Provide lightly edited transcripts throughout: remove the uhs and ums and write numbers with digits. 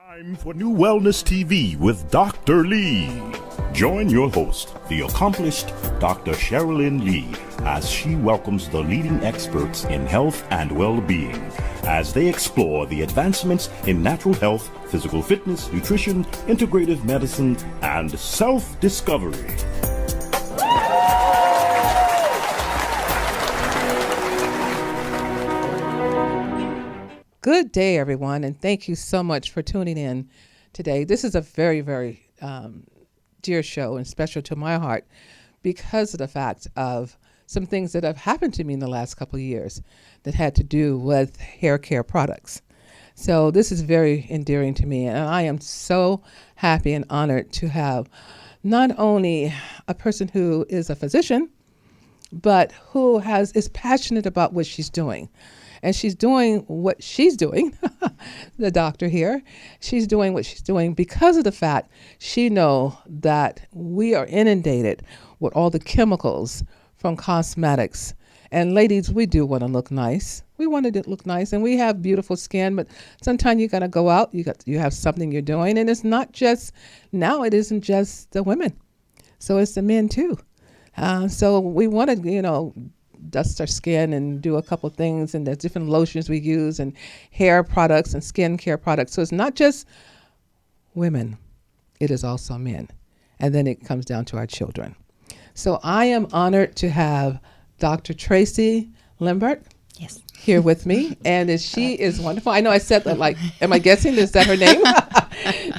Time for NuWellness TV with Dr. Lee. Join your host, the accomplished Dr. Cherilyn Lee, as she welcomes the leading experts in health and well-being as they explore the advancements in natural health, physical fitness, nutrition, integrative medicine, and self-discovery. Good day, everyone, and thank you so much for tuning in today. This is a very, very dear show and special to my heart because of the fact of some things that have happened to me in the last couple of years that had to do with hair care products. So this is very endearing to me, and I am so happy and honored to have not only a person who is a physician, but who is passionate about what she's doing. And she's doing what she's doing, the doctor here. She's doing what she's doing because of the fact she knows that we are inundated with all the chemicals from cosmetics. And ladies, we do want to look nice. We want to look nice, and we have beautiful skin, but sometimes you got to go out. You have something you're doing, and it's not just, now it isn't just the women. So it's the men too. So we want to, dust our skin and do a couple things, and there's different lotions we use and hair products and skin care products. So it's not just women, it is also men. And then it comes down to our children. So I am honored to have Dr. Tracey Lambert here with me. And she is wonderful. I know I said that am I guessing? Is that her name?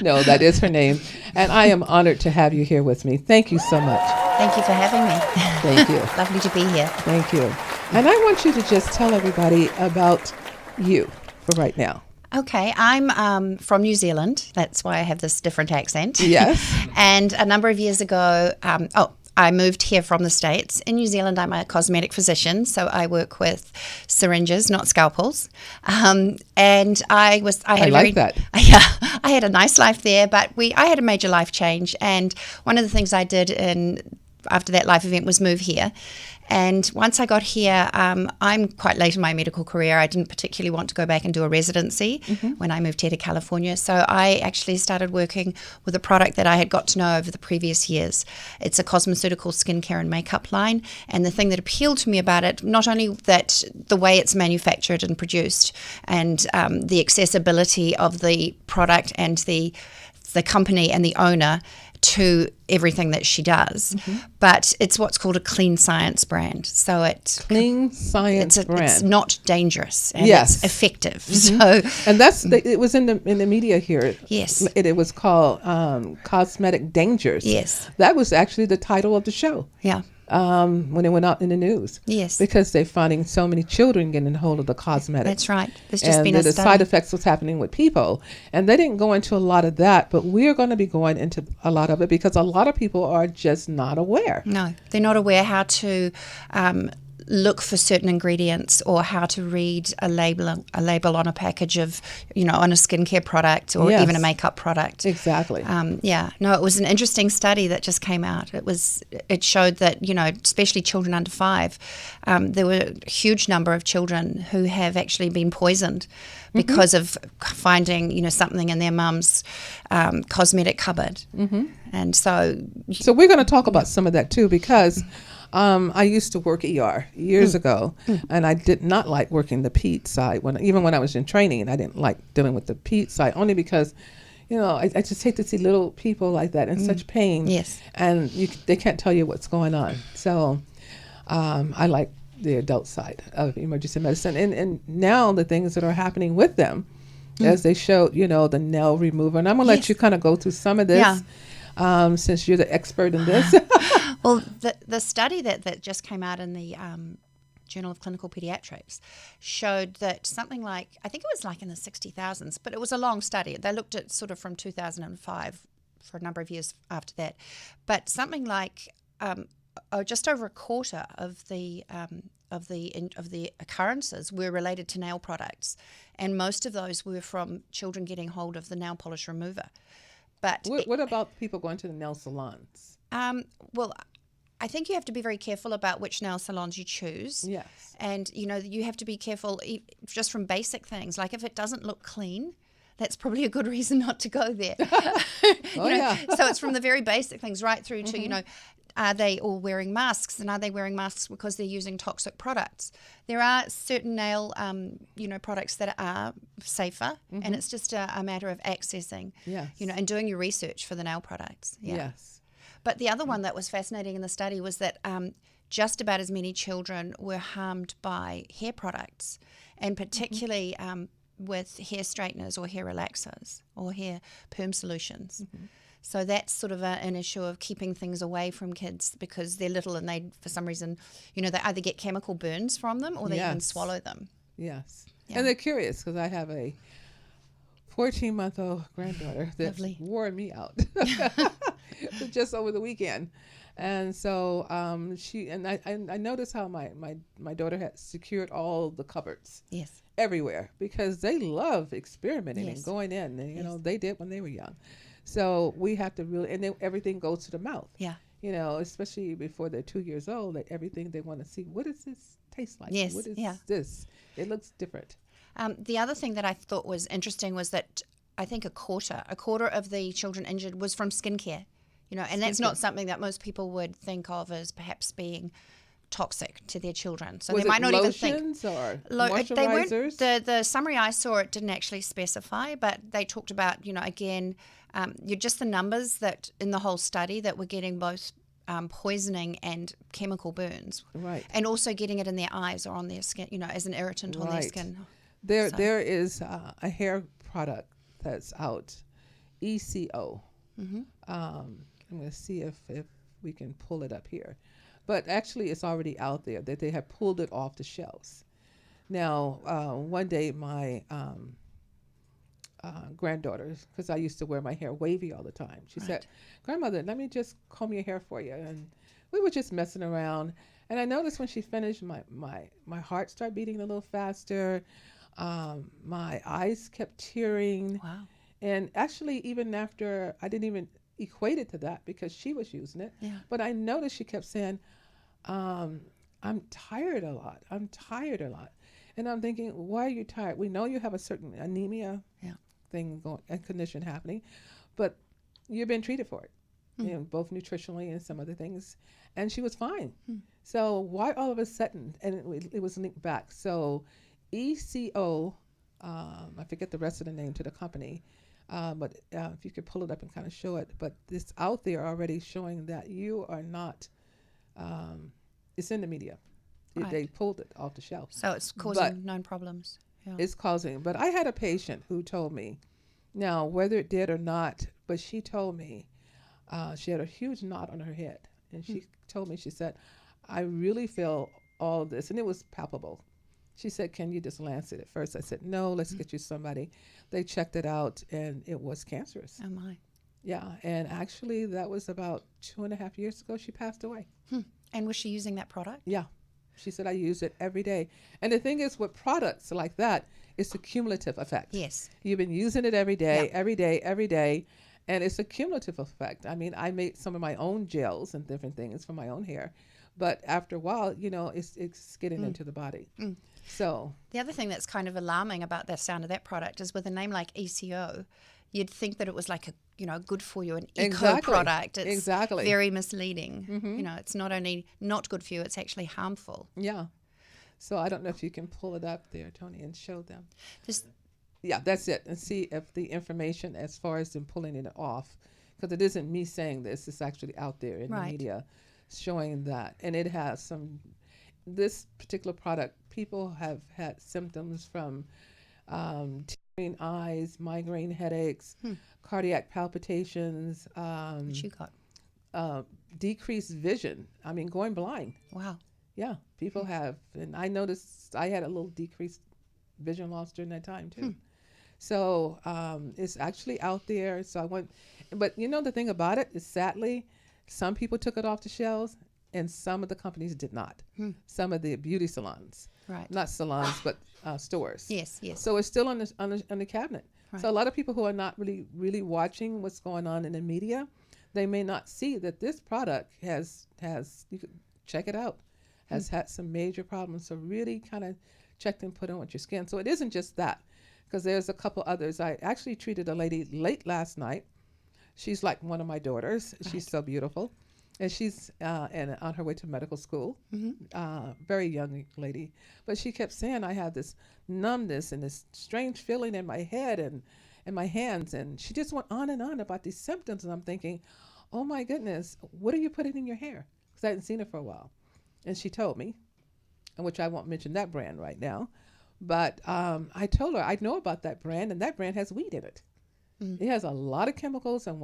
No, that is her name. And I am honored to have you here with me. Thank you so much. Thank you for having me. Thank you. Lovely to be here. Thank you. And I want you to just tell everybody about you for right now. Okay, I'm from New Zealand. That's why I have this different accent. Yes. And a number of years ago, I moved here from the States. In New Zealand, I'm a cosmetic physician, so I work with syringes, not scalpels. And I like that. Yeah, I had a nice life there, but I had a major life change. And one of the things I did after that life event was move here. And once I got here, I'm quite late in my medical career. I didn't particularly want to go back and do a residency when I moved here to California. So I actually started working with a product that I had got to know over the previous years. It's a cosmeceutical skincare and makeup line. And the thing that appealed to me about it, not only that the way it's manufactured and produced and the accessibility of the product and the company and the owner to everything that she does, but it's what's called a clean science brand. So it's clean science brand. It's not dangerous and it's effective. So, and it was in the media here. Yes, it was called Cosmetic Dangers. Yes, that was actually the title of the show. Yeah. When it went out in the news. Yes. Because they're finding so many children getting a hold of the cosmetics. That's right. There's just been a study. The side effects was happening with people. And they didn't go into a lot of that, but we're going to be going into a lot of it because a lot of people are just not aware. No, they're not aware how to look for certain ingredients or how to read a label on a package of, on a skincare product or even a makeup product. Exactly. It was an interesting study that just came out. It showed that, especially children under 5, there were a huge number of children who have actually been poisoned because of finding, something in their mum's cosmetic cupboard. And so we're going to talk about some of that too, because I used to work ER years ago, and I did not like working the ped side. Even when I was in training, I didn't like dealing with the ped side, only because, I just hate to see little people like that in such pain. Yes. And they can't tell you what's going on. So I like the adult side of emergency medicine. And now the things that are happening with them, as they showed, the nail remover. And I'm going to let you kind of go through some of this. Since you're the expert in this. Well, the study that just came out in the Journal of Clinical Pediatrics showed that something like, I think it was like in the 60,000s, but it was a long study. They looked at sort of from 2005 for a number of years after that. But something like just over a quarter of the occurrences were related to nail products, and most of those were from children getting hold of the nail polish remover. But what about people going to the nail salons? Well, I think you have to be very careful about which nail salons you choose. Yes. And, you have to be careful just from basic things. Like if it doesn't look clean, that's probably a good reason not to go there. Yeah. So it's from the very basic things right through to, are they all wearing masks, and are they wearing masks because they're using toxic products? There are certain nail, products that are safer, and it's just a matter of accessing, Yes. and doing your research for the nail products. Yeah. Yes. But the other one that was fascinating in the study was that just about as many children were harmed by hair products, and particularly with hair straighteners or hair relaxers or hair perm solutions. So that's sort of an issue of keeping things away from kids because they're little and they, for some reason, they either get chemical burns from them or they even swallow them. Yes. Yeah. And they're curious because I have a 14-month-old granddaughter that wore me out just over the weekend. And so I noticed how my daughter had secured all the cupboards. Yes. Everywhere because they love experimenting and going in. And, they did when they were young. So we have to really, and then everything goes to the mouth. Yeah. Especially before they're 2 years old, that everything they want to see, what does this taste like? Yes. What is this? It looks different. The other thing that I thought was interesting was that I think a quarter of the children injured was from skincare, and that's not something that most people would think of as perhaps being toxic to their children. So Was they might it not even lotions think. or They weren't, moisturizers? the summary I saw, it didn't actually specify, but they talked about, again, you're just the numbers that in the whole study that were getting both poisoning and chemical burns. Right. And also getting it in their eyes or on their skin, as an irritant on their skin. There is a hair product that's out, ECO. I'm going to see if we can pull it up here. But actually, it's already out there that they have pulled it off the shelves. Now, one day, my granddaughter, because I used to wear my hair wavy all the time, she said, "Grandmother, let me just comb your hair for you." And we were just messing around. And I noticed when she finished, my heart started beating a little faster. My eyes kept tearing. Wow. And actually, even after, I didn't even equate it to that because she was using it. Yeah. But I noticed she kept saying, I'm tired a lot. I'm tired a lot. And I'm thinking, why are you tired? We know you have a certain anemia thing going, a condition happening, but you've been treated for it, both nutritionally and some other things. And she was fine. So why all of a sudden, and it was linked back. So ECO, I forget the rest of the name to the company, but if you could pull it up and kind of show it. But it's out there already showing that you are not, it's in the media. They pulled it off the shelf. So it's causing known problems. Yeah. It's causing. But I had a patient who told me, now whether it did or not, but she told me she had a huge knot on her head. And she told me, she said, I really feel all this. And it was palpable. She said, can you just lance it at first? I said, no, let's get you somebody. They checked it out, and it was cancerous. Oh, my. Yeah, and actually, that was about 2.5 years ago. She passed away. And was she using that product? Yeah. She said, I use it every day. And the thing is, with products like that, it's a cumulative effect. Yes. You've been using it every day, every day, and it's a cumulative effect. I mean, I made some of my own gels and different things for my own hair. But after a while, it's getting into the body. So the other thing that's kind of alarming about the sound of that product is with a name like ECO, you'd think that it was like a good for you, an eco product. It's very misleading. It's not only not good for you, it's actually harmful. Yeah. So I don't know if you can pull it up there, Tony, and show them. Yeah, that's it. And see if the information as far as them pulling it off, because it isn't me saying this, it's actually out there in the media showing that. And it has this particular product, people have had symptoms from tearing eyes, migraine headaches, cardiac palpitations. What you got? Decreased vision. I mean, going blind. Wow. Yeah, people have. And I noticed I had a little decreased vision loss during that time, too. So it's actually out there. So but the thing about it is, sadly, some people took it off the shelves and some of the companies did not. Some of the beauty salons, not salons, but stores. Yes. So it's still on the cabinet. So a lot of people who are not really watching what's going on in the media, they may not see that this product has you could check it out, has had some major problems. So really kind of check and put on with your skin. So it isn't just that. because there's a couple others. I actually treated a lady late last night. She's like one of my daughters. Right. She's so beautiful. And she's on her way to medical school, very young lady. But she kept saying, I have this numbness and this strange feeling in my head and in my hands. And she just went on and on about these symptoms. And I'm thinking, oh, my goodness, what are you putting in your hair? Because I hadn't seen her for a while. And she told me, which I won't mention that brand right now. But I told her, I know about that brand, and that brand has weed in it. It has a lot of chemicals, and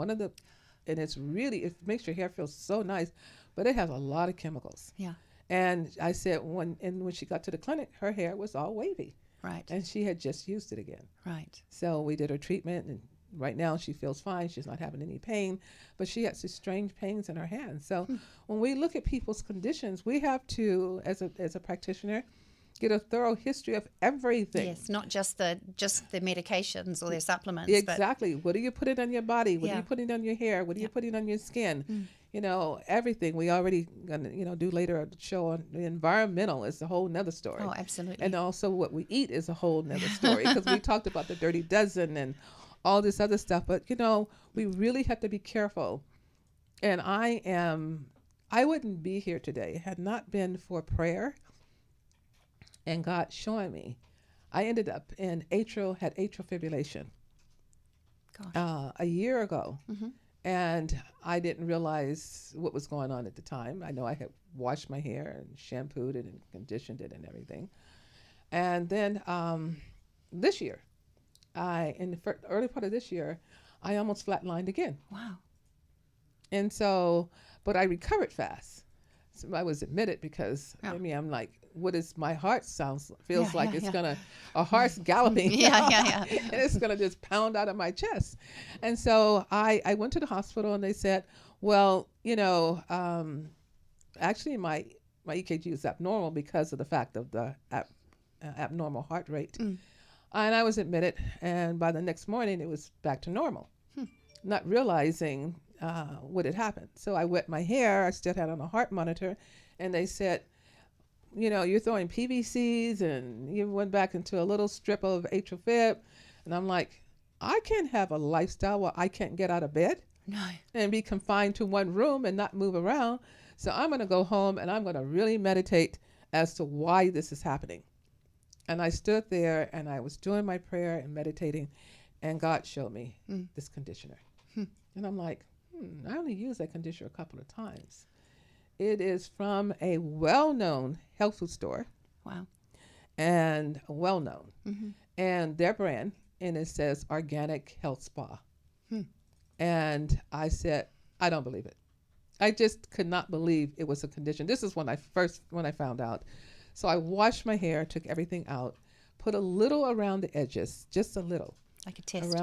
it makes your hair feel so nice, but it has a lot of chemicals. Yeah. And I said when she got to the clinic, her hair was all wavy. Right. And she had just used it again. Right. So we did her treatment, and right now she feels fine. She's not having any pain, but she has these strange pains in her hands. So when we look at people's conditions, we have to, as a practitioner, get a thorough history of everything. Yes, not just the medications or their supplements. Exactly. What are you putting on your body? What are you putting on your hair? What are you putting on your skin? Everything. We already gonna do later a show on the environmental is a whole nother story. Oh, absolutely. And also what we eat is a whole nother story, because we talked about the dirty dozen and all this other stuff. But we really have to be careful. And I wouldn't be here today had not been for prayer and God showing me. I ended up in atrial fibrillation a year ago. And I didn't realize what was going on at the time. I know I had washed my hair and shampooed it and conditioned it and everything. And then this year, in the early part of this year, I almost flatlined again. Wow. And so, but I recovered fast. So I was admitted because, I'm like, what is my heart feels like it's gonna, a horse galloping. And it's gonna just pound out of my chest. And so I went to the hospital and they said, well, actually my EKG is abnormal because of the fact of the abnormal heart rate. And I was admitted, and by the next morning it was back to normal, not realizing what had happened. So I wet my hair. I still had on a heart monitor, and they said, you're throwing PVCs, and you went back into a little strip of atrial fib. And I'm like, I can't have a lifestyle where I can't get out of bed and be confined to one room and not move around. So I'm going to go home and I'm going to really meditate as to why this is happening. And I stood there and I was doing my prayer and meditating, and God showed me this conditioner. And I'm like, I only used that conditioner a couple of times. It is from a well-known health food store. Wow. And well-known. And their brand, and it says Organic Health Spa. And I said, I don't believe it. I just could not believe it was a condition. This is when I found out. So I washed my hair, took everything out, put a little around the edges, just a little. Like a test.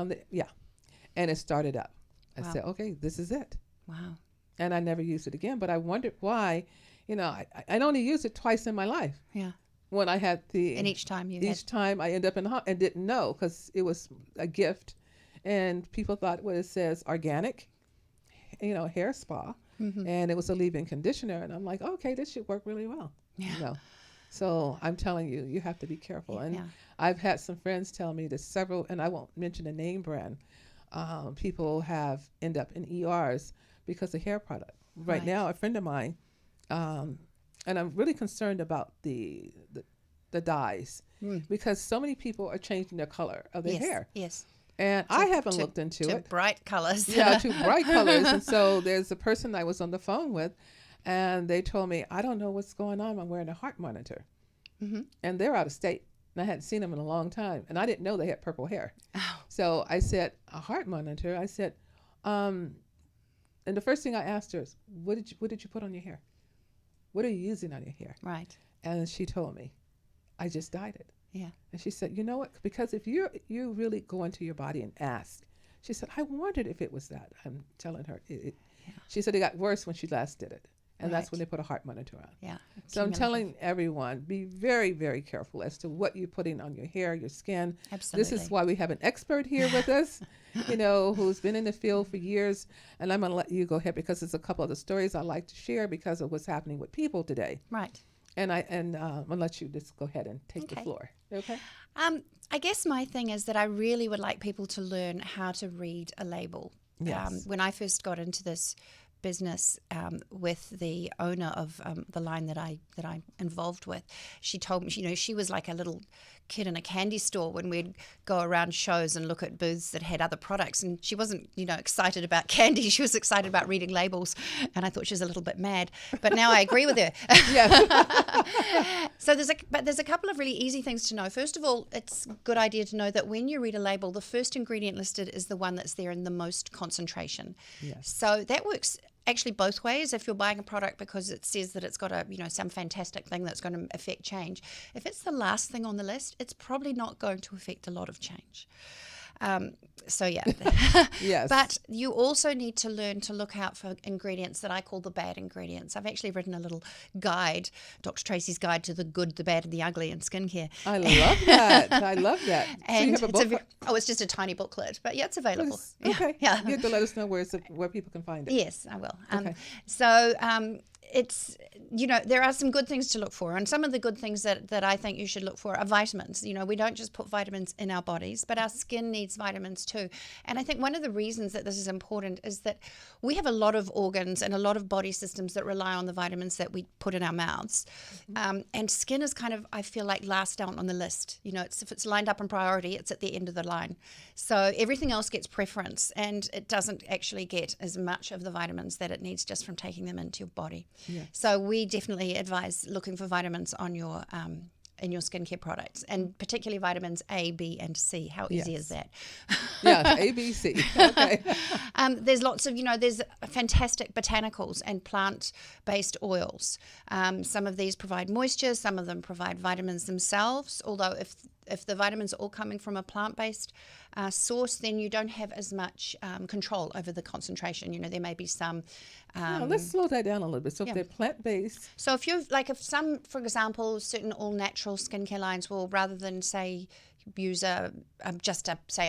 And it started up. I said, okay, this is it. Wow. And I never used it again, but I wondered why. I only used it twice in my life. Yeah. When I had and each time I ended up in the and didn't know, because it was a gift, and people thought, well, it says organic, hair spa, and it was a leave-in conditioner, and I'm like, okay, this should work really well. Yeah. So I'm telling you, you have to be careful. And I've had some friends tell me that several, and I won't mention a name brand, people have end up in ERs because of hair product. Right now, a friend of mine, and I'm really concerned about the dyes, because so many people are changing their color of their hair. Yes. And I haven't looked into it. To bright colors. To bright colors. And so there's a person I was on the phone with, and they told me, I don't know what's going on. I'm wearing a heart monitor. And they're out of state. And I hadn't seen them in a long time. And I didn't know they had purple hair. Oh. So I said, a heart monitor? I said, and the first thing I asked her is, what did you put on your hair? What are you using on your hair? Right. And she told me, I just dyed it. Yeah. And she said, you know what? Because if you really go into your body and ask, she said, I wondered if it was that. I'm telling her. She said it got worse when she last did it. And that's when they put a heart monitor on. Yeah. So I'm telling everyone, be very, very careful as to what you're putting on your hair, your skin. Absolutely. This is why we have an expert here with us, who's been in the field for years. And I'm going to let you go ahead, because there's a couple of the stories I like to share because of what's happening with people today. Right. And I'm gonna let you just go ahead and take the floor. Okay. I guess my thing is that I really would like people to learn how to read a label. Yes. When I first got into this business with the owner of the line that I'm involved with, she told me, she was like a little kid in a candy store when we'd go around shows and look at booths that had other products, and she wasn't excited about candy, she was excited about reading labels, and I thought she was a little bit mad, but now I agree with her. So there's a couple of really easy things to know. First of all, it's a good idea to know that when you read a label, the first ingredient listed is the one that's there in the most concentration. Yes. So that works actually both ways. If you're buying a product because it says that it's got some fantastic thing that's going to affect change, if it's the last thing on the list, it's probably not going to affect a lot of change. Yes. But you also need to learn to look out for ingredients that I call the bad ingredients. I've actually written a little guide, Dr. Tracy's Guide to the Good, the Bad, and the Ugly in Skincare. I love that. I love that. And so you have a book? it's just a tiny booklet, but yeah, it's available. Okay. Yeah. You have to let us know where people can find it. Yes, I will. Okay. So it's, there are some good things to look for. And some of the good things that I think you should look for are vitamins. We don't just put vitamins in our bodies, but our skin needs vitamins too. And I think one of the reasons that this is important is that we have a lot of organs and a lot of body systems that rely on the vitamins that we put in our mouths. And skin is kind of, I feel like, last down on the list. If it's lined up in priority, it's at the end of the line. So everything else gets preference, and it doesn't actually get as much of the vitamins that it needs just from taking them into your body. Yes. So we definitely advise looking for vitamins on your in your skincare products, and particularly vitamins A, B, and C. How easy is that? Yeah, A, B, C. Okay. There's lots of, there's fantastic botanicals and plant-based oils. Some of these provide moisture, some of them provide vitamins themselves, although if the vitamins are all coming from a plant-based source, then you don't have as much control over the concentration. There may be some... let's slow that down a little bit. So if they're plant-based... So if some, for example, certain all-natural skincare lines will, rather than, say, use a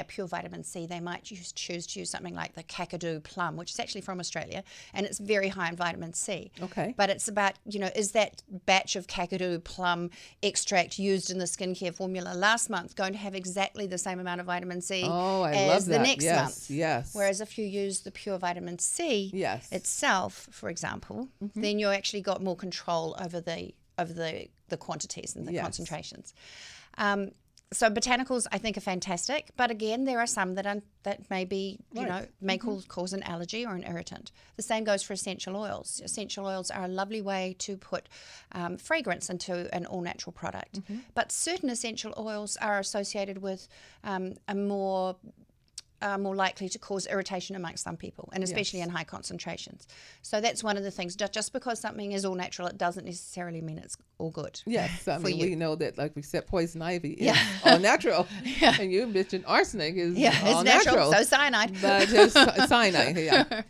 pure vitamin C, they might choose to use something like the Kakadu plum, which is actually from Australia, and it's very high in vitamin C. Okay. But it's about, is that batch of Kakadu plum extract used in the skincare formula last month going to have exactly the same amount of vitamin C as the next month? Yes. Whereas if you use the pure vitamin C itself, for example, then you actually got more control over the quantities and the concentrations. So botanicals, I think, are fantastic, but again, there are some that may be, may cause an allergy or an irritant. The same goes for essential oils. Essential oils are a lovely way to put fragrance into an all-natural product, but certain essential oils are associated with more likely to cause irritation amongst some people, and especially in high concentrations. So that's one of the things. Just because something is all natural, it doesn't necessarily mean it's all good. Yes, I mean, we know that, like we said, poison ivy is all natural. And you mentioned arsenic is all it's natural. So cyanide. But just cyanide,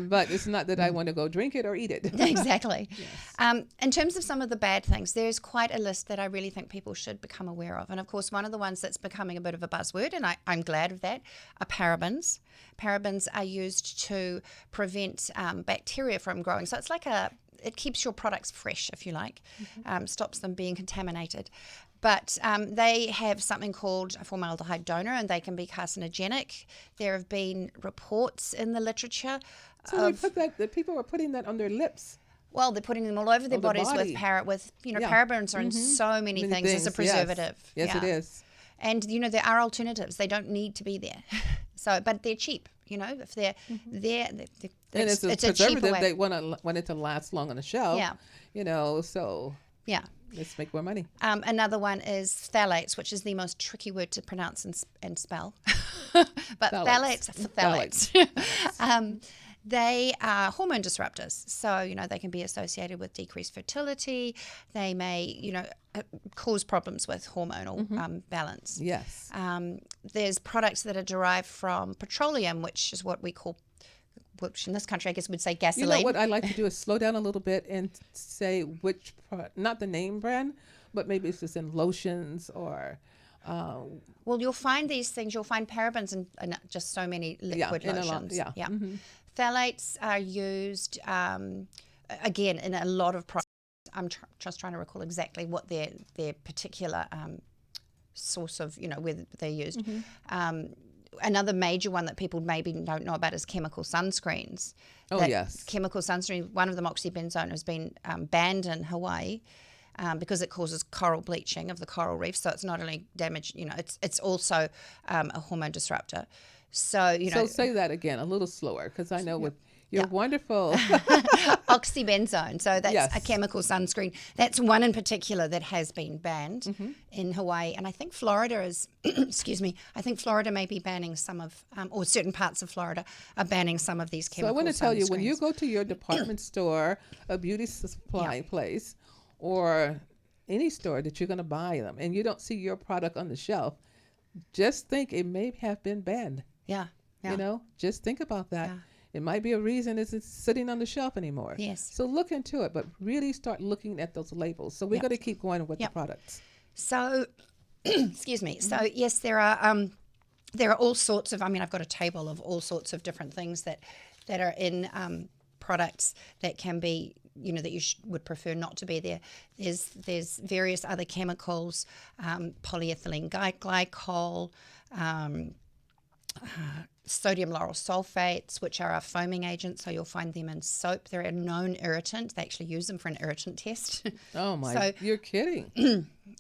but it's not that I want to go drink it or eat it. Exactly. Yes. In terms of some of the bad things, there's quite a list that I really think people should become aware of. And of course, one of the ones that's becoming a bit of a buzzword, and I'm glad of that, are parabens. Parabens are used to prevent bacteria from growing. So it's like it keeps your products fresh, if you like, stops them being contaminated. But they have something called a formaldehyde donor, and they can be carcinogenic. There have been reports in the literature. So the people are putting that on their lips. Well, they're putting them all over their bodies with parabens are in so many things as a preservative. Yes, it is. And, there are alternatives. They don't need to be there. But they're cheap, if they're there. And it's a preservative. They want it to last long on the shelf. Yeah. So. Yeah. Let's make more money. Another one is phthalates, which is the most tricky word to pronounce and spell. But phthalates. They are hormone disruptors. So, they can be associated with decreased fertility. They may, cause problems with hormonal balance. Yes. There's products that are derived from petroleum, which is what we call, which in this country I guess we'd say gasoline. What I like to do is slow down a little bit and say which product, not the name brand, but maybe it's just in lotions or... well, you'll find these things. You'll find parabens in just so many liquid lotions. Phthalates are used, again, in a lot of products. I'm just trying to recall exactly what their particular source of, where they're used. Another major one that people maybe don't know about is chemical sunscreens. Oh, yes. Chemical sunscreen, one of them, oxybenzone, has been banned in Hawaii because it causes coral bleaching of the coral reef. So it's not only damage, it's also a hormone disruptor. So, So say that again, a little slower, because I know with your wonderful... Oxybenzone. So that's a chemical sunscreen. That's one in particular that has been banned in Hawaii. And I think Florida is, excuse me, I think Florida may be banning some of, or certain parts of Florida are banning some of these chemical So I want to tell you, when you sunscreens. go to your department store, a beauty supply place, or any store that you're going to buy them, and you don't see your product on the shelf, just think it may have been banned. Yeah. Just think about that. Yeah. It might be a reason it's sitting on the shelf anymore. Yes. So look into it, but really start looking at those labels. So we're going to keep going with the products. So, excuse me. So yes, there are all sorts of. I mean, I've got a table of all sorts of different things that are in products that can be, that you would prefer not to be there. There's various other chemicals, polyethylene glycol. Sodium lauryl sulfates, which are a foaming agent, so you'll find them in soap. They're a known irritant. They actually use them for an irritant test. Oh my, you're kidding.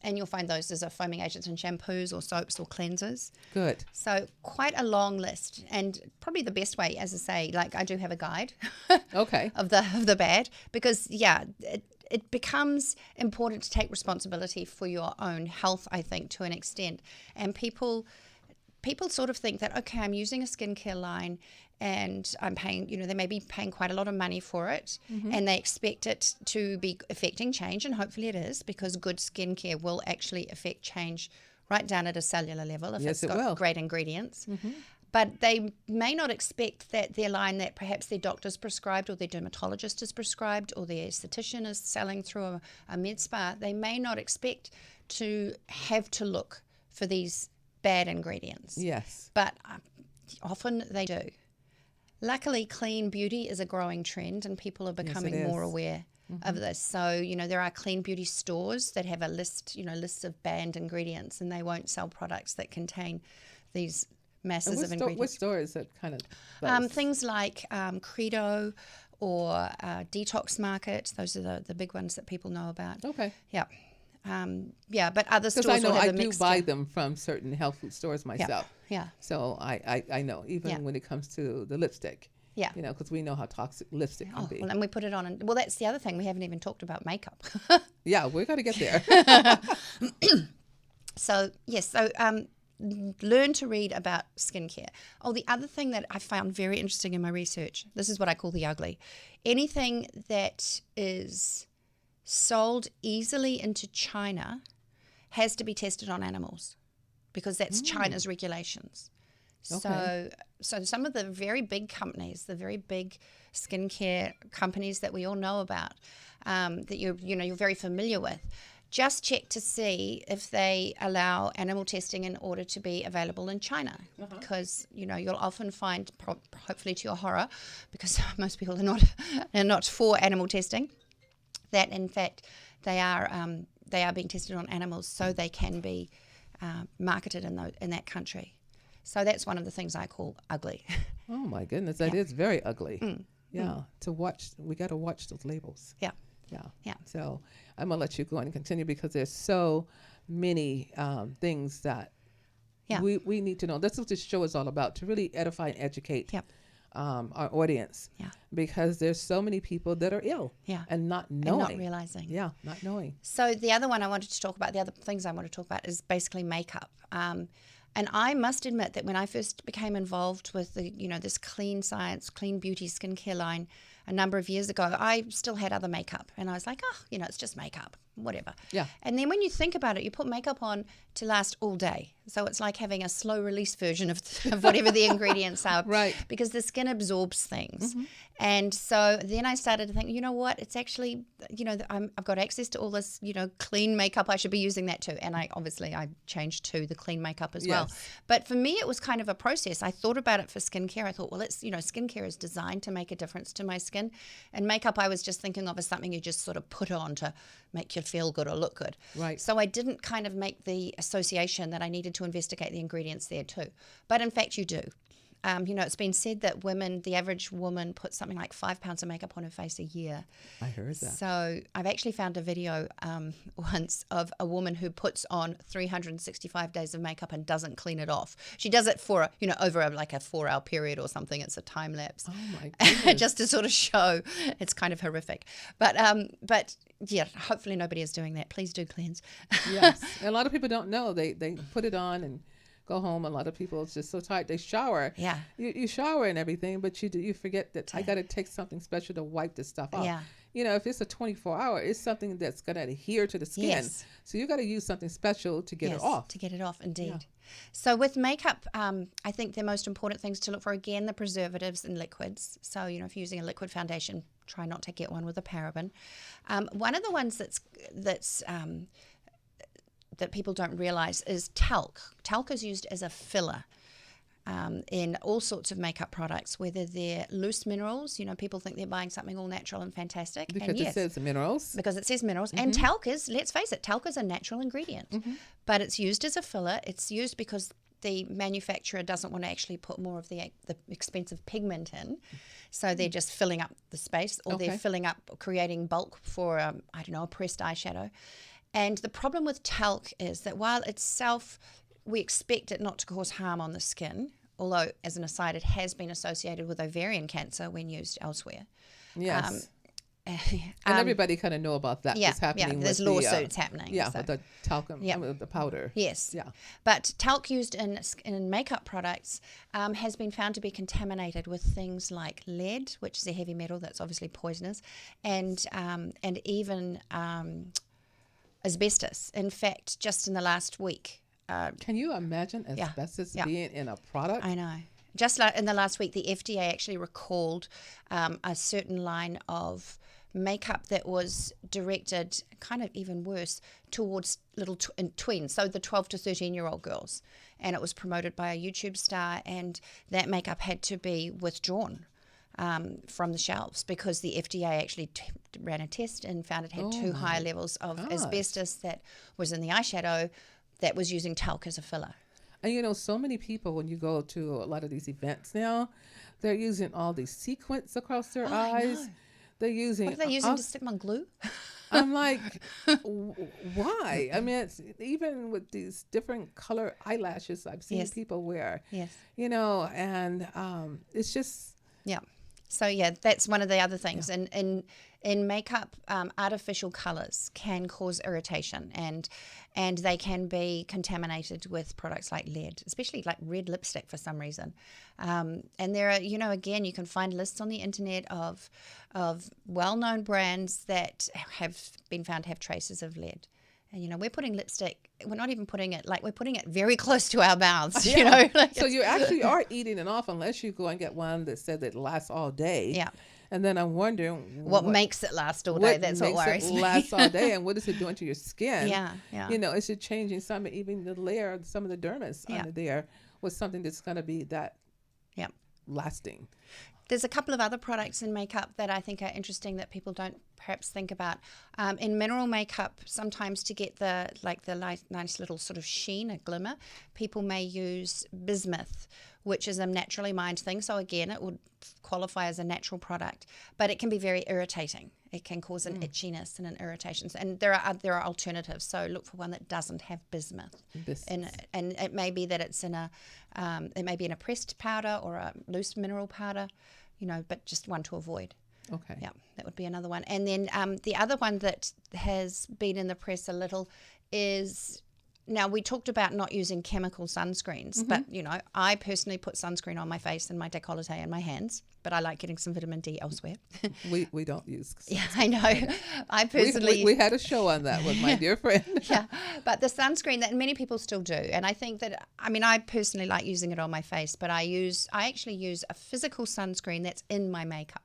And you'll find those as a foaming agents in shampoos or soaps or cleansers. Good. So quite a long list, and probably the best way, as I say, like I do have a guide Okay. of the bad, because it becomes important to take responsibility for your own health, I think, to an extent. And people sort of think that, okay, I'm using a skincare line and I'm paying, they may be paying quite a lot of money for it, and they expect it to be affecting change, and hopefully it is, because good skincare will actually affect change right down at a cellular level if it's got great ingredients. But they may not expect that their line that perhaps their doctor's prescribed or their dermatologist has prescribed or their esthetician is selling through a med spa, they may not expect to have to look for these bad ingredients. Yes. But often they do. Luckily, clean beauty is a growing trend, and people are becoming more aware of this. So, there are clean beauty stores that have a list, lists of banned ingredients, and they won't sell products that contain these masses of ingredients. What store is it kind of? Things like Credo or Detox Market. Those are the big ones that people know about. Okay. Yeah. But other stores because I know will have I a do mixture. buy them from certain health food stores myself. Yeah. So I know, even when it comes to the lipstick. Yeah. Because we know how toxic lipstick can be. Well, and we put it on. And, well, that's the other thing. We haven't even talked about makeup. Yeah, we're going to get there. So, yes. So, learn to read about skincare. Oh, the other thing that I found very interesting in my research, this is what I call the ugly. Anything that is sold easily into China has to be tested on animals, because that's China's regulations. Okay. So some of the very big companies, the very big skincare companies that we all know about, that you're very familiar with, just check to see if they allow animal testing in order to be available in China, because you'll often find, hopefully to your horror, because most people are not for animal testing, that in fact they are being tested on animals so they can be marketed in that country. So that's one of the things I call ugly. Oh my goodness, that is very ugly. To watch, we got to watch those labels. Yeah. So I'm gonna let you go on and continue, because there's so many things that we need to know. That's what this show is all about, to really edify and educate our audience. Yeah. Because there's so many people that are ill. Yeah. And not knowing. And not realizing. Yeah, not knowing. So the other one I wanted to talk about, the other things I want to talk about is basically makeup. And I must admit that when I first became involved with this clean science, clean beauty skincare line a number of years ago, I still had other makeup. And I was like, it's just makeup, whatever. Yeah. And then when you think about it, you put makeup on to last all day. So it's like having a slow release version of whatever the ingredients are. Right. Because the skin absorbs things. And so then I started to think, you know what, it's actually, I've got access to all this, clean makeup. I should be using that too. And I changed to the clean makeup as well. But for me, it was kind of a process. I thought about it for skincare. I thought, well, skincare is designed to make a difference to my skin. skin. And makeup I was just thinking of as something you just sort of put on to make you feel good or look good. Right. So I didn't kind of make the association that I needed to investigate the ingredients there too. But in fact you do. It's been said that the average woman puts something like 5 pounds of makeup on her face a year. I heard that. So I've actually found a video once of a woman who puts on 365 days of makeup and doesn't clean it off. She does it for, over a 4-hour period or something. It's a time lapse. Oh my goodness. Just to sort of show it's kind of horrific. But yeah, hopefully nobody is doing that. Please do cleanse. Yes. And a lot of people don't know. They put it on and go home. A lot of people, it's just so tight. They shower. Yeah. You shower and everything, but you forget that I got to take something special to wipe this stuff off. Yeah. If it's a 24-hour, it's something that's going to adhere to the skin. Yes. So you got to use something special to get it off. To get it off, indeed. Yeah. So with makeup, I think the most important things to look for, again, the preservatives and liquids. So, if you're using a liquid foundation, try not to get one with a paraben. One of the ones that people don't realize is talc. Talc is used as a filler in all sorts of makeup products, whether they're loose minerals. People think they're buying something all natural and fantastic. Because and it says minerals. Because it says minerals. Mm-hmm. And talc is, let's face it, talc is a natural ingredient. Mm-hmm. But it's used as a filler. It's used because the manufacturer doesn't want to actually put more of the expensive pigment in. So they're just filling up the space, or they're filling up, creating bulk for, a pressed eyeshadow. And the problem with talc is that while itself, we expect it not to cause harm on the skin, although, as an aside, it has been associated with ovarian cancer when used elsewhere. Yes. And everybody kind of know about that. Yeah, It's happening there's with lawsuits happening. Yeah, so. with the talcum, the powder. Yes. Yeah. But talc used in makeup products has been found to be contaminated with things like lead, which is a heavy metal that's obviously poisonous, and even asbestos. In fact, just in the last week. Can you imagine asbestos being in a product? I know. Just like in the last week, the FDA actually recalled a certain line of makeup that was directed, kind of even worse, towards little tweens, so the 12 to 13-year-old girls. And it was promoted by a YouTube star, and that makeup had to be withdrawn from the shelves because the FDA actually ran a test and found it had too high levels of asbestos that was in the eyeshadow that was using talc as a filler. And so many people, when you go to a lot of these events now, they're using all these sequins across their eyes. They're using... What are they using to stick them on glue? I'm like, why? I mean, it's, even with these different color eyelashes I've seen people wear. Yes. And it's just... Yeah. So, that's one of the other things. Yeah. In makeup, artificial colors can cause irritation, and they can be contaminated with products like lead, especially like red lipstick for some reason. And there are, again, you can find lists on the internet of well-known brands that have been found to have traces of lead. And, we're putting lipstick, we're not even putting it, we're putting it very close to our mouths, So you actually are eating it off unless you go and get one that said it lasts all day. Yeah. And then I'm wondering what makes it last all day. That's what worries me. Last all day, and what is it doing to your skin? Yeah. Is it changing even the layer, some of the dermis under there with something that's going to be that lasting? There's a couple of other products in makeup that I think are interesting that people don't perhaps think about. In mineral makeup, sometimes to get the nice little sort of sheen, a glimmer, people may use bismuth, which is a naturally mined thing. So again, it would qualify as a natural product, but it can be very irritating. It can cause an itchiness and an irritation. And there are alternatives. So look for one that doesn't have bismuth in it. And it may be that it's in a pressed powder or a loose mineral powder, but just one to avoid. Okay. Yeah, that would be another one. And then the other one that has been in the press a little is, now we talked about not using chemical sunscreens, but I personally put sunscreen on my face and my décolleté and my hands, but I like getting some vitamin D elsewhere. We don't use sunscreen. Yeah, I know. I personally... We had a show on that with my dear friend. Yeah, but the sunscreen that many people still do, and I think that, I personally like using it on my face, but I actually use a physical sunscreen that's in my makeup.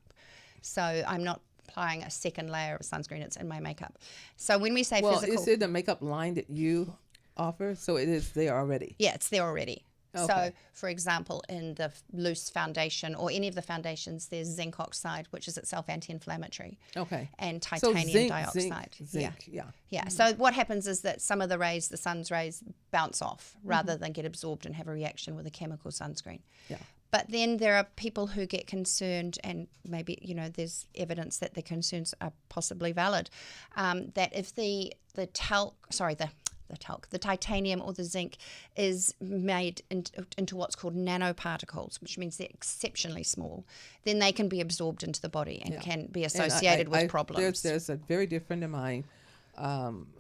So I'm not applying a second layer of sunscreen, it's in my makeup. So when we say physical... Is it the makeup line that you offer? So it is there already? Yeah, it's there already. Okay. So, for example, in the loose foundation or any of the foundations, there's zinc oxide, which is itself anti-inflammatory. Okay. And So titanium dioxide. Zinc, yeah. Yeah. So what happens is that some of the rays, the sun's rays, bounce off rather than get absorbed and have a reaction with a chemical sunscreen. Yeah. But then there are people who get concerned, and maybe, there's evidence that their concerns are possibly valid, that if the titanium or the zinc is made into what's called nanoparticles, which means they're exceptionally small, then they can be absorbed into the body and can be associated with problems. There's a very dear friend of mine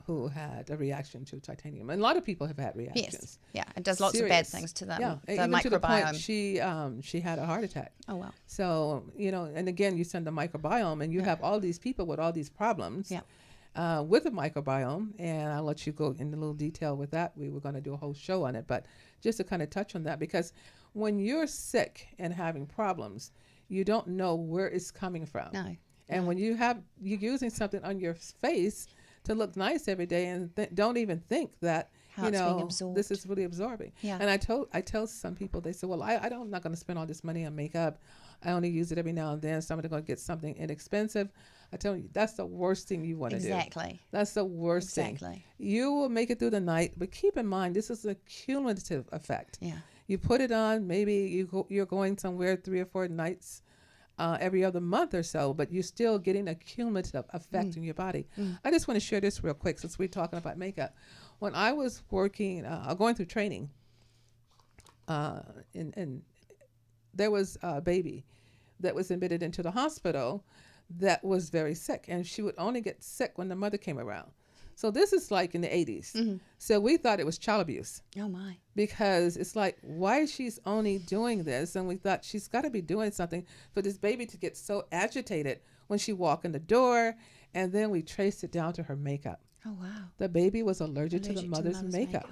who had a reaction to titanium. And a lot of people have had reactions. Yes, yeah, it does lots of bad things to them. Yeah, the even microbiome. to the point she had a heart attack. Oh, wow. So, and again, you send the microbiome and you have all these people with all these problems. Yeah. With the microbiome, and I'll let you go into a little detail with that. We were going to do a whole show on it, but just to kind of touch on that, because when you're sick and having problems, you don't know where it's coming from. No. And when you're using something on your face to look nice every day, and don't even think that How it's being absorbed. this is really absorbing. Yeah. And I tell some people, they say, well, I'm not going to spend all this money on makeup. I only use it every now and then. So I'm going to get something inexpensive. I tell you, that's the worst thing you want to do. Exactly. That's the worst thing. Exactly. You will make it through the night, but keep in mind, this is a cumulative effect. Yeah. You put it on, maybe you're going somewhere 3 or 4 nights every other month or so, but you're still getting a cumulative effect in your body. I just want to share this real quick since we're talking about makeup. When I was going through training, and there was a baby that was admitted into the hospital that was very sick, and she would only get sick when the mother came around. So this is like in the 80s. So we thought it was child abuse. Oh, my. Because it's like, why she's only doing this? And we thought she's got to be doing something for this baby to get so agitated when she walked in the door. And then we traced it down to her makeup. Oh, wow. The baby was allergic to the mother's makeup.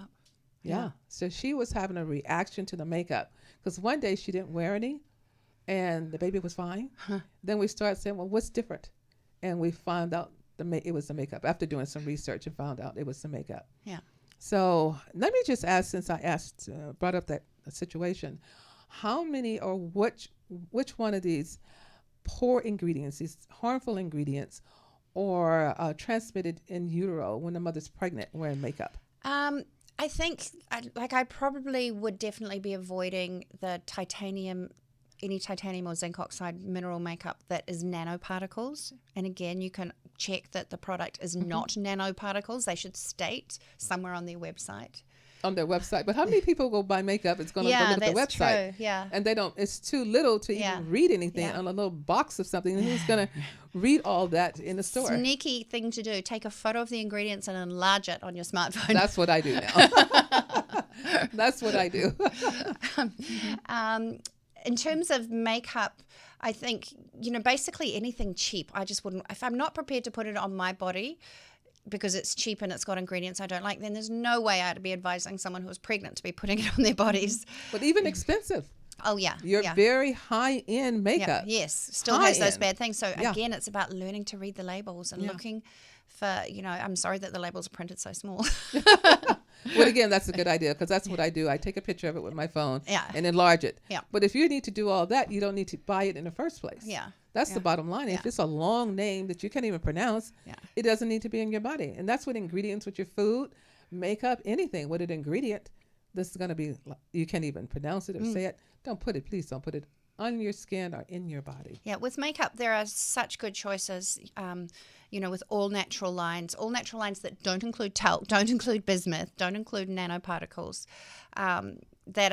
Yeah. So she was having a reaction to the makeup. Because one day she didn't wear any, and the baby was fine. Then we started saying, well, what's different? And we found out it was the makeup. After doing some research, and found out it was the makeup. Yeah. So let me just ask, since I brought up that situation, how many or which one of these poor ingredients, these harmful ingredients, are transmitted in utero when the mother's pregnant wearing makeup? I think I probably would definitely be avoiding the any titanium or zinc oxide mineral makeup that is nanoparticles. And again, you can check that the product is not nanoparticles. They should state somewhere on their website. On their website. But how many people go buy makeup? It's going to go look at the website. True. Yeah. And they don't, it's too little to even read anything on a little box of something. And who's going to read all that in the store? Sneaky thing to do. Take a photo of the ingredients and enlarge it on your smartphone. That's what I do now. That's what I do. In terms of makeup, I think, basically anything cheap, I just wouldn't, if I'm not prepared to put it on my body because it's cheap and it's got ingredients I don't like, then there's no way I'd be advising someone who is pregnant to be putting it on their bodies. But even expensive. Oh, yeah. You're very high-end makeup. Yeah, yes, still has those bad things. So, Yeah. again, it's about learning to read the labels and looking for, I'm sorry that the labels are printed so small. Well, again, that's a good idea because that's what I do. I take a picture of it with my phone and enlarge it. Yeah. But if you need to do all that, you don't need to buy it in the first place. Yeah. That's the bottom line. If it's a long name that you can't even pronounce, it doesn't need to be in your body. And that's what ingredients with your food, makeup, anything with an ingredient, this is going to be, you can't even pronounce it or say it. Please don't put it on your skin or in your body. Yeah, with makeup, there are such good choices, with all natural lines that don't include talc, don't include bismuth, don't include nanoparticles, that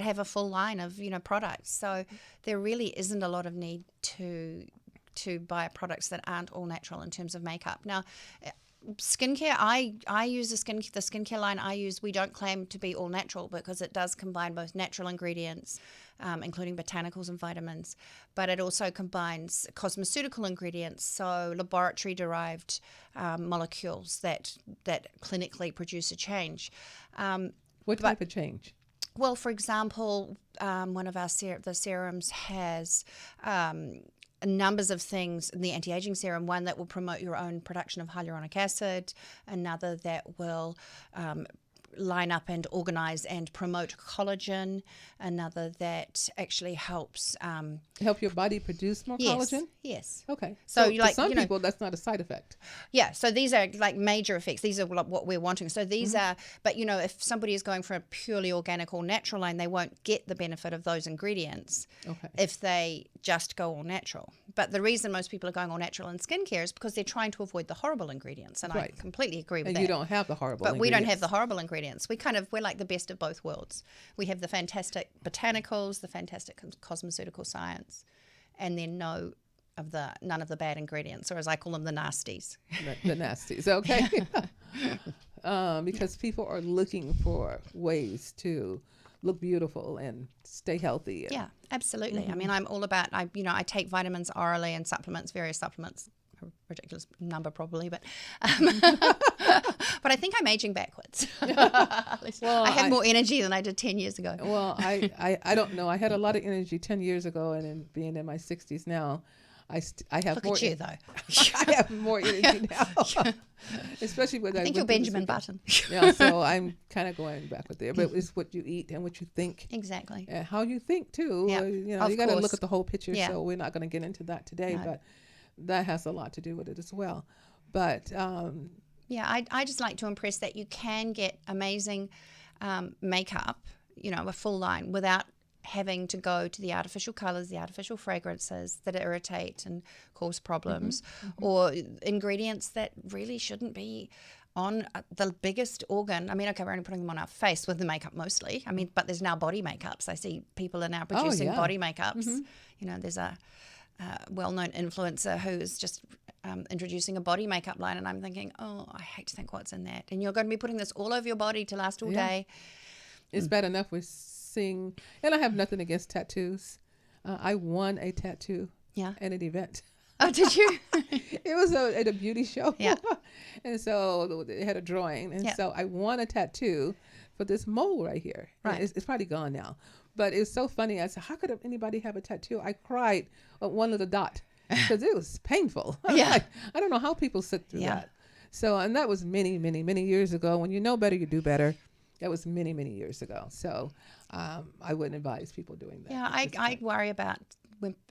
have a full line of, products. So there really isn't a lot of need to buy products that aren't all natural in terms of makeup. Now, skincare, I use the skincare line I use. We don't claim to be all natural because it does combine both natural ingredients, including botanicals and vitamins, but it also combines cosmeceutical ingredients, so laboratory-derived molecules that clinically produce a change. What type of change? Well, for example, one of our the serums has numbers of things in the anti-aging serum, one that will promote your own production of hyaluronic acid, another that will line up and organize and promote collagen. Another that actually helps help your body produce more collagen. Yes. Okay. So for like, some people, that's not a side effect. Yeah. So these are like major effects. These are what we're wanting. So these are, but if somebody is going for a purely organic or natural line, they won't get the benefit of those ingredients if they just go all natural. But the reason most people are going all natural in skincare is because they're trying to avoid the horrible ingredients. And I completely agree with that. And you don't have the horrible But ingredients. we don't have the horrible ingredients. We're like the best of both worlds. We have the fantastic botanicals, the fantastic cosmeceutical science, and then none of the bad ingredients, or as I call them, the nasties. The nasties, okay. Because people are looking for ways to look beautiful and stay healthy. Yeah, absolutely. I mean, I'm all about, I take vitamins orally and supplements, various supplements, a ridiculous number probably, but but I think I'm aging backwards. Well, I have more energy than I did 10 years ago. Well, I don't know. I had a lot of energy 10 years ago, and in being in my 60s now, I have Look more. Look at you, though. I have more energy now. Especially with I think you're Benjamin Button. Yeah, so I'm kind of going backward there. But it's what you eat and what you think. Exactly. And how you think, too. Yep. You got to look at the whole picture, Yeah. so we're not going to get into that today. No. But that has a lot to do with it as well. But I just like to impress that you can get amazing makeup, a full line, without having to go to the artificial colors, the artificial fragrances that irritate and cause problems, or ingredients that really shouldn't be on the biggest organ. I mean, okay, we're only putting them on our face with the makeup mostly. I mean, but there's now body makeups. I see people are now producing body makeups. There's a well-known influencer who's just introducing a body makeup line, and I'm thinking, oh, I hate to think what's in that. And you're going to be putting this all over your body to last all day. It's bad enough with seeing, and I have nothing against tattoos. I won a tattoo at an event. Oh, did you? It was at a beauty show. Yeah. And so it had a drawing. And so I won a tattoo for this mole right here. Right. It's probably gone now. But it was so funny. I said, how could anybody have a tattoo? I cried at one little dot because it was painful. I don't know how people sit through that. So, and that was many, many, many years ago. When you know better, you do better. That was many, many years ago. So I wouldn't advise people doing that. Yeah, I worry about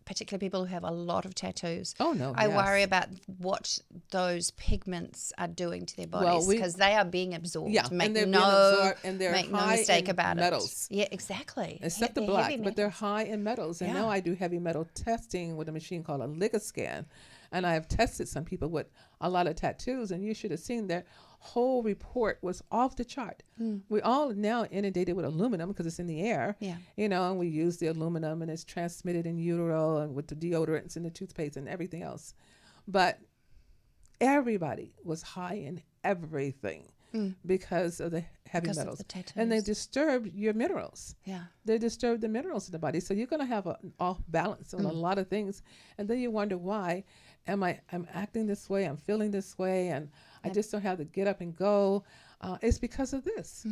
particularly people who have a lot of tattoos. Oh, no. I worry about what those pigments are doing to their bodies because they are being absorbed. Yeah, make and they're no, being absorbed, and they're make no high mistake in about metals. it. Yeah, exactly. Except the They're black, heavy but they're metals. high in metals. And now I do heavy metal testing with a machine called a Elegance. And I have tested some people with a lot of tattoos, and you should have seen their whole report was off the chart. We're all now inundated with aluminum because it's in the air. Yeah. And we use the aluminum, and it's transmitted in utero and with the deodorants and the toothpaste and everything else. But everybody was high in everything because of the heavy metals. Of the tattoos. And they disturb your minerals. Yeah. They disturb the minerals in the body. So you're going to have an off balance on a lot of things. And then you wonder why I'm acting this way, I'm feeling this way, and I just don't have to get up and go. It's because of this.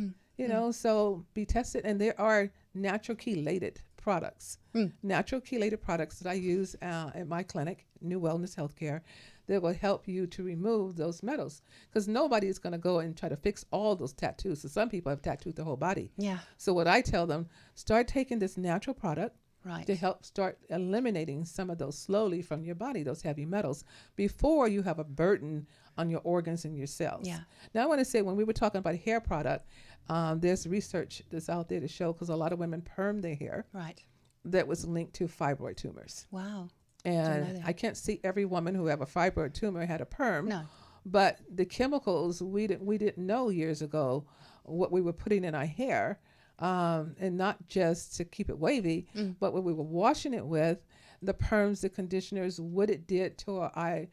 So be tested. And there are natural chelated products. Natural chelated products that I use at my clinic, NuWellness Healthcare, that will help you to remove those metals. Because nobody is going to go and try to fix all those tattoos. So some people have tattooed their whole body. Yeah. So what I tell them, start taking this natural product to Right. help start eliminating some of those slowly from your body, those heavy metals, before you have a burden on your organs and your cells. Yeah. Now I want to say, when we were talking about hair product, there's research that's out there to show, because a lot of women perm their hair, Right. that was linked to fibroid tumors. Wow. And I can't see every woman who have a fibroid tumor had a perm. No. But the chemicals, we didn't know years ago what we were putting in our hair, and not just to keep it wavy, but what we were washing it with, the perms, the conditioners, what it did to our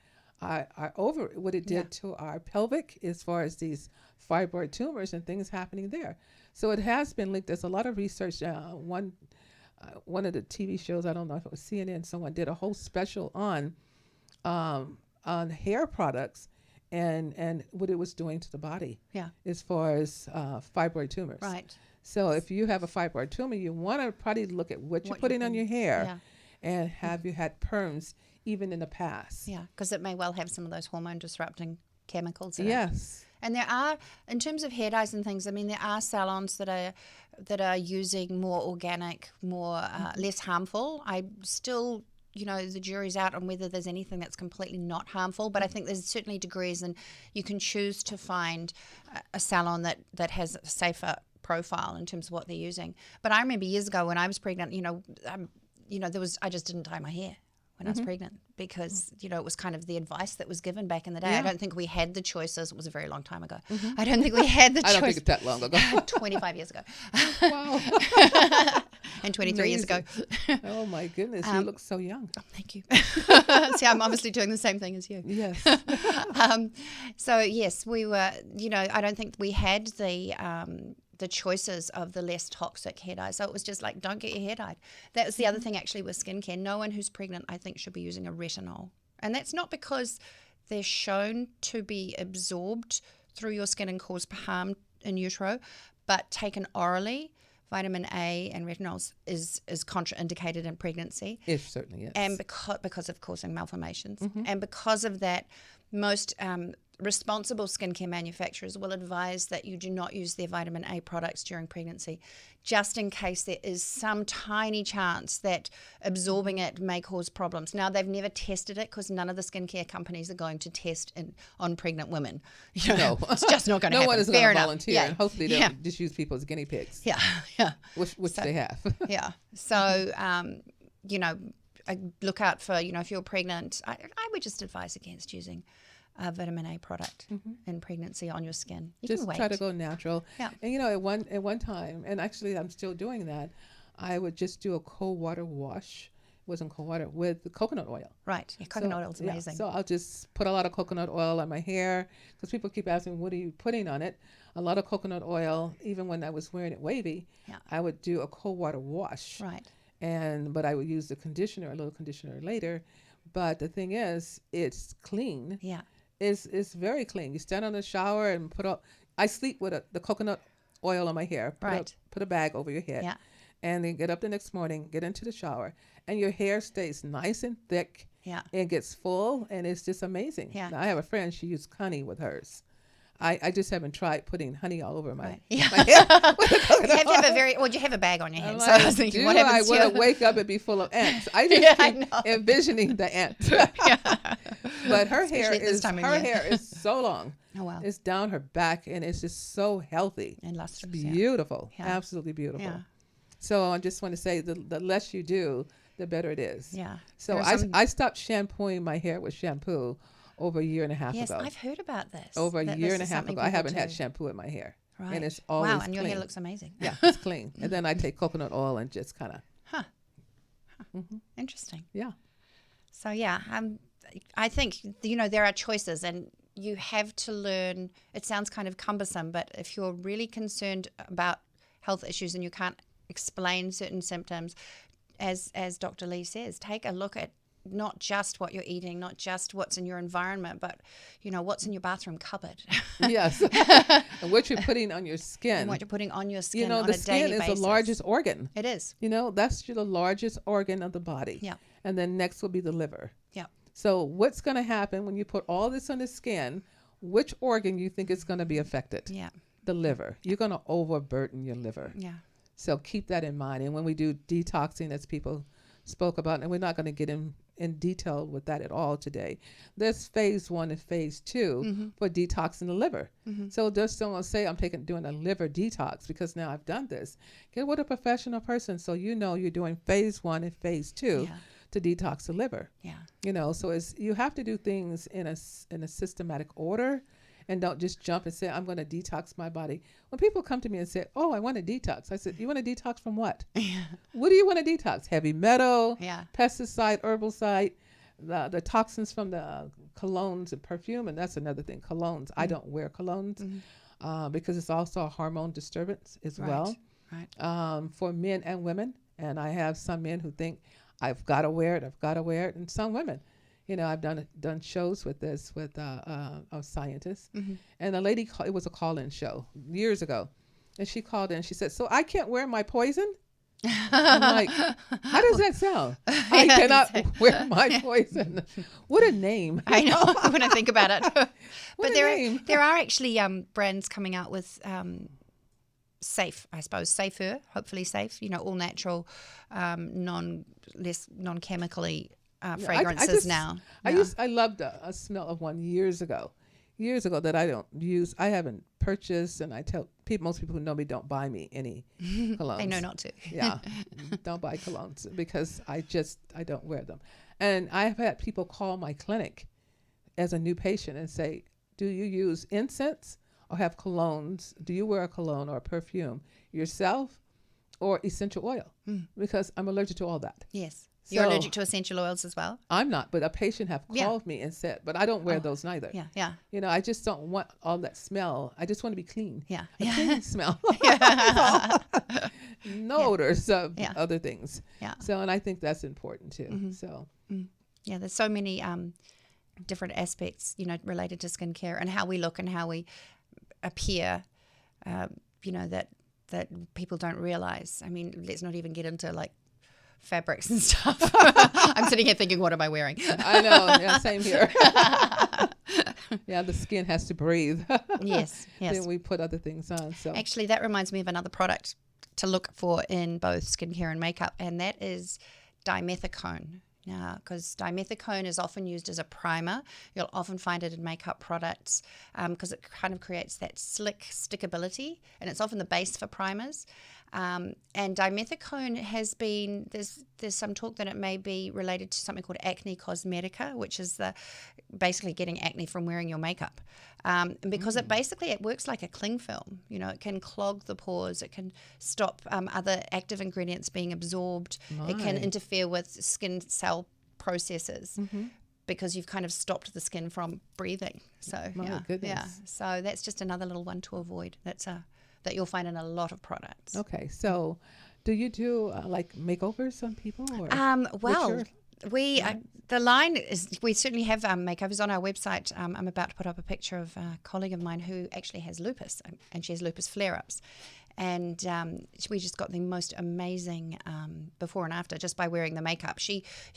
what it did to our pelvic, as far as these fibroid tumors and things happening there. So it has been linked. There's a lot of research. One of the TV shows, I don't know if it was CNN, someone did a whole special on hair products and what it was doing to the body. Yeah. As far as fibroid tumors. Right. So if you have a fibroid tumor, you want to probably look at what you're putting on your hair, Yeah. and have you had perms even in the past. Yeah, because it may well have some of those hormone disrupting chemicals in it. Yes. And there are, in terms of hair dyes and things, I mean, there are salons that are using more organic, more less harmful. I still, the jury's out on whether there's anything that's completely not harmful, but I think there's certainly degrees, and you can choose to find a salon that has a safer profile in terms of what they're using. But I remember years ago when I was pregnant, I just didn't dye my hair when I was pregnant because, it was kind of the advice that was given back in the day. Yeah. I don't think we had the choices. It was a very long time ago. I don't think we had the choice. I don't think it's that long ago. 25 years ago. Wow. And 23 years ago. Oh, my goodness. You look so young. Oh, thank you. See, I'm obviously doing the same thing as you. Yes. So, yes, we were, I don't think we had the choices of the less toxic hair dye. So it was just like, don't get your hair dyed. That was the other thing actually with skincare. No one who's pregnant, I think, should be using a retinol. And that's not because they're shown to be absorbed through your skin and cause harm in utero, but taken orally, vitamin A and retinols is contraindicated in pregnancy. It certainly is. And because of causing malformations. And because of that, most responsible skincare manufacturers will advise that you do not use their vitamin A products during pregnancy, just in case there is some tiny chance that absorbing it may cause problems. Now, they've never tested it because none of the skincare companies are going to test on pregnant women. No. It's just not going to happen. No one is going Fair to enough. volunteer. Yeah. And hopefully they'll just use people as guinea pigs. Yeah. Which they have. Yeah. So, look out for, if you're pregnant, I would just advise against using a vitamin A product in pregnancy on your skin. You Just can wait. try to go natural. Yeah. And at one time, and actually I'm still doing that, I would just do a cold water wash. It wasn't cold water, with the coconut oil. Right. Yeah, coconut oil is amazing. So I'll just put a lot of coconut oil on my hair because people keep asking, what are you putting on it? A lot of coconut oil. Even when I was wearing it wavy, I would do a cold water wash. Right. But I would use a little conditioner later. But the thing is, it's clean. Yeah. It's very clean. You stand on the shower and I sleep with the coconut oil on my hair. Put a bag over your head. Yeah. And then get up the next morning, get into the shower, and your hair stays nice and thick. Yeah. It gets full, and it's just amazing. Yeah. Now, I have a friend, she used honey with hers. I just haven't tried putting honey all over my, Yeah. my hair. You have a bag on your head. So Like, I was thinking, what happens I to want to wake up and be full of ants. I just Yeah, I keep know. envisioning the ants. But her hair Especially at this time of year. hair is so long. Oh, wow. It's down her back, and it's just so healthy. And It's lustrous. Yeah. beautiful. Yeah. Absolutely beautiful. Yeah. So I just want to say the less you do, the better it is. Yeah. So I stopped shampooing my hair with shampoo over a year and a half Yes, ago. I've heard about this. Over a that year this and a is half something ago. I people haven't had do. shampoo in my hair. Right. And it's always Wow, and your clean. hair looks amazing. Yeah, it's clean. And then I take coconut oil and just kind of, Interesting. yeah. So, I think, there are choices, and you have to learn. It sounds kind of cumbersome, but if you're really concerned about health issues and you can't explain certain symptoms, as Dr. Lee says, take a look at not just what you're eating, not just what's in your environment, but, what's in your bathroom cupboard. Yes. And what you're putting on your skin. And what you're putting on your skin the on a skin daily is basis. the largest organ. It is. That's the largest organ of the body. Yeah. And then next will be the liver. Yeah. So what's going to happen when you put all this on the skin? Which organ you think is going to be affected? Yeah. The liver. You're going to overburden your liver. Yeah. So keep that in mind. And when we do detoxing, as people spoke about, and we're not going to get in detail with that at all today. There's phase 1 and phase 2 for detoxing the liver. So just don't say I'm doing a liver detox because now I've done this. Get with a professional person so you're doing phase 1 and phase 2 to detox the liver. Yeah. So you have to do things in a systematic order. And don't just jump and say, I'm going to detox my body. When people come to me and say, oh, I want to detox. I said, you want to detox from what? What do you want to detox? Heavy metal, pesticide, herbicide, the toxins from the colognes and perfume. And that's another thing, colognes. I don't wear colognes because it's also a hormone disturbance as well for men and women. And I have some men who think, I've got to wear it, and some women. I've done shows with a scientist, and a lady, it was a call-in show years ago, and she called in. She said, so I can't wear my poison? I'm like, how does that sound? I cannot wear my poison. What a name. I know when I think about it. But name. there are actually brands coming out with safe, I suppose, safer, hopefully safe, all natural, less non-chemically fragrances now. I loved a smell of one years ago that I don't use. I haven't purchased, and I tell most people who know me, don't buy me any colognes. I know not to. Yeah, don't buy colognes because I don't wear them. And I have had people call my clinic as a new patient and say, do you use incense or have colognes? Do you wear a cologne or a perfume yourself or essential oil? Because I'm allergic to all that. Yes. You're allergic to essential oils as well? I'm not, but a patient have called me and said, but I don't wear those neither. Yeah. I just don't want all that smell. I just want to be clean. Yeah. A clean smell. No odors of other things. Yeah. So, and I think that's important too. So. Yeah, there's so many different aspects, related to skincare and how we look and how we appear, that people don't realize. I mean, let's not even get into like fabrics and stuff. I'm sitting here thinking, what am I wearing? I know. Yeah, same here. Yeah, the skin has to breathe. Yes. Then we put other things on. So actually, that reminds me of another product to look for in both skincare and makeup, and that is dimethicone. Yeah, because dimethicone is often used as a primer. You'll often find it in makeup products because it kind of creates that slick stickability, and it's often the base for primers. And dimethicone has been, there's some talk that it may be related to something called acne cosmetica, which is basically getting acne from wearing your makeup. And because it works like a cling film. It can clog the pores. It can stop other active ingredients being absorbed. It can interfere with skin cell processes. Because you've kind of stopped the skin from breathing. So goodness. So that's just another little one to avoid. That you'll find in a lot of products. Okay, so do you do like makeovers on people? Or the line is, we certainly have makeovers on our website. I'm about to put up a picture of a colleague of mine who actually has lupus, and she has lupus flare-ups. And we just got the most amazing before and after just by wearing the makeup.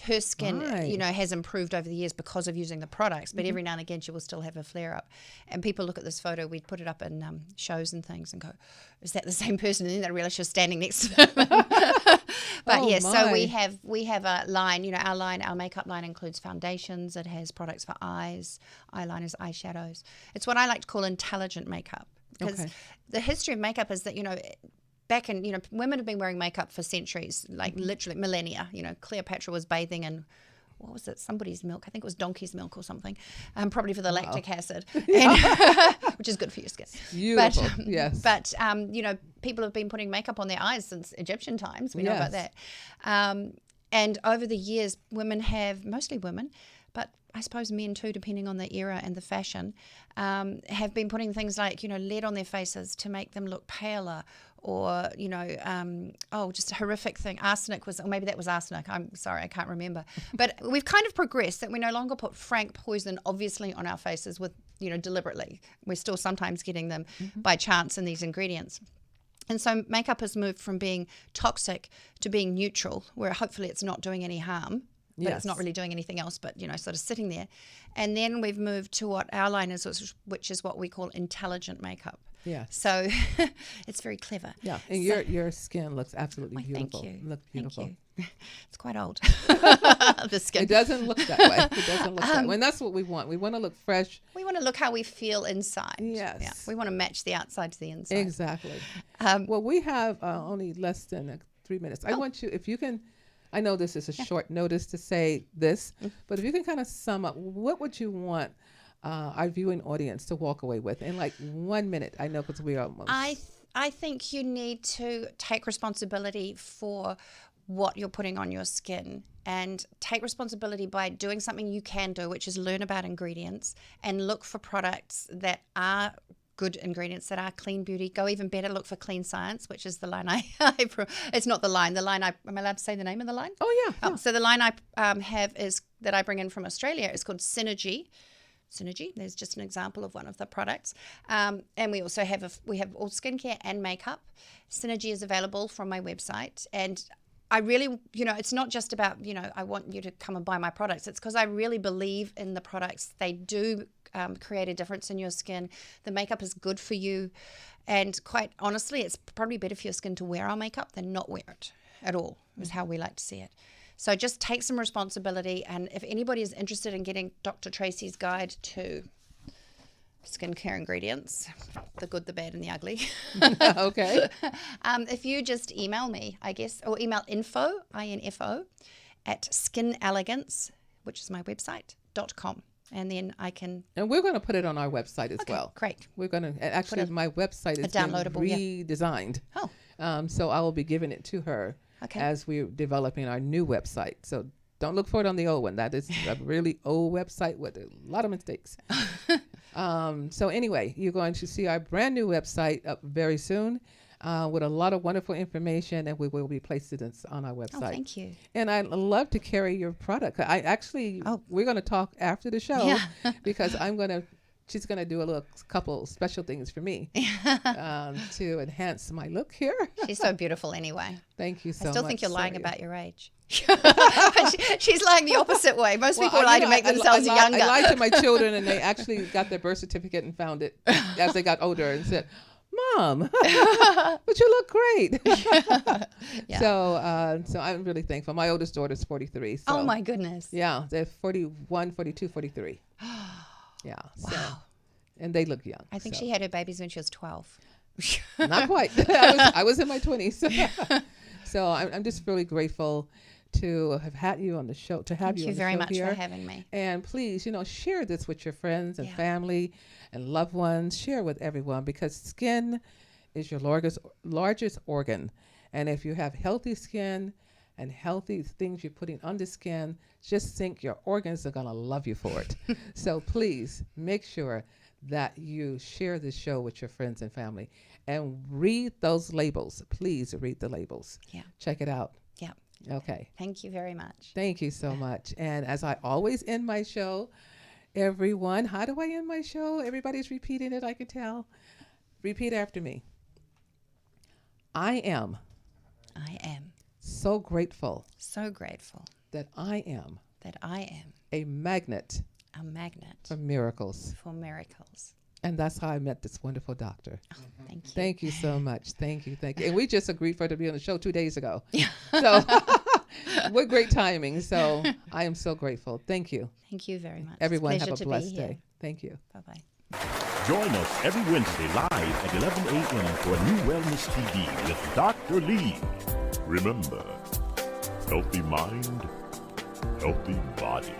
Her skin, has improved over the years because of using the products. But every now and again, she will still have a flare up. And people look at this photo. We put it up in shows and things and go, "Is that the same person?" And then they realize she's standing next to them. But so we have a line. Our makeup line includes foundations. It has products for eyes, eyeliners, eyeshadows. It's what I like to call intelligent makeup. Because the history of makeup is that, back in, women have been wearing makeup for centuries, like literally millennia. Cleopatra was bathing in, what was it, somebody's milk? I think it was donkey's milk or something, probably for the lactic acid, which is good for your skin. Beautiful, yes. But, people have been putting makeup on their eyes since Egyptian times. We know about that. And over the years, mostly women, but I suppose men too, depending on the era and the fashion, have been putting things like, lead on their faces to make them look paler, or, just a horrific thing. Arsenic or maybe that was arsenic. I'm sorry, I can't remember. But we've kind of progressed that we no longer put frank poison, obviously, on our faces deliberately. We're still sometimes getting them by chance in these ingredients. And so makeup has moved from being toxic to being neutral, where hopefully it's not doing any harm. But it's not really doing anything else but, sort of sitting there. And then we've moved to what our line is, which is what we call intelligent makeup. Yeah. So it's very clever. Yeah. And your skin looks absolutely beautiful. Thank you. Look beautiful. Thank you. It's quite old. The skin. It doesn't look that way. It doesn't look that way. And that's what we want. We want to look fresh. We want to look how we feel inside. Yes. Yeah. We want to match the outside to the inside. Exactly. Well, we have only less than 3 minutes. I want you, if you can, I know this is a short notice to say this, but if you can kind of sum up, what would you want our viewing audience to walk away with in like 1 minute? I know because we are almost. I think you need to take responsibility for what you're putting on your skin, and take responsibility by doing something you can do, which is learn about ingredients and look for products that are good ingredients, that are clean beauty. Go even better, look for Clean Science, which is the line it's not the line. am I allowed to say the name of the line? Oh, yeah. So the line I have is that I bring in from Australia is called Synergy. Synergy. There's just an example of one of the products. And we also have all skincare and makeup. Synergy is available from my website. And I really, it's not just about, I want you to come and buy my products. It's because I really believe in the products. They do create a difference in your skin. The makeup is good for you. And quite honestly, it's probably better for your skin to wear our makeup than not wear it at all, is how we like to see it. So just take some responsibility. And if anybody is interested in getting Dr. Tracey's guide to skincare ingredients, the good, the bad, and the ugly. Okay. If you just email me, I guess, or email info, I-N-F-O, at SkinElegance, which is my website, .com. And then I can... And we're going to put it on our website as well. Great. We're going to... Actually, my website is redesigned. Oh. So I will be giving it to her as we're developing our new website. So don't look for it on the old one. That is a really old website with a lot of mistakes. So anyway, you're going to see our brand new website up very soon with a lot of wonderful information, and we will be placing this on our website. Oh, thank you. And I'd love to carry your product. We're going to talk after the show because she's going to do a couple special things for me to enhance my look here. She's so beautiful anyway. Thank you so much. I still think you're lying about your age. She's lying the opposite way. Most people lie to make themselves younger. I lied to my children, and they actually got their birth certificate and found it as they got older and said, Mom, but you look great. So I'm really thankful. My oldest daughter's 43. So, oh, my goodness. Yeah, they're 41, 42, 43. Yeah. Wow. So, and they look young. I think she had her babies when she was 12. Not quite. I was in my 20s. So I'm just really grateful to have had you on the show, Thank you very much for having me. And please, share this with your friends and family and loved ones. Share with everyone, because skin is your largest organ. And if you have healthy skin and healthy things you're putting on the skin, just think your organs are going to love you for it. So please make sure that you share this show with your friends and family and read those labels. Please read the labels. Yeah. Check it out. Yeah. Okay. Thank you very much. Thank you so much. And as I always end my show, everyone, how do I end my show? Everybody's repeating it, I can tell. Repeat after me. I am so grateful that I am a magnet for miracles. And that's how I met this wonderful doctor. Oh, thank you. Thank you so much. Thank you. And we just agreed for her to be on the show 2 days ago. So with great timing. So I am so grateful. Thank you. Thank you very much. Everyone have a blessed day. Thank you. Bye-bye. Join us every Wednesday live at 11 a.m. for NuWellness TV with Dr. Lee. Remember, healthy mind, healthy body.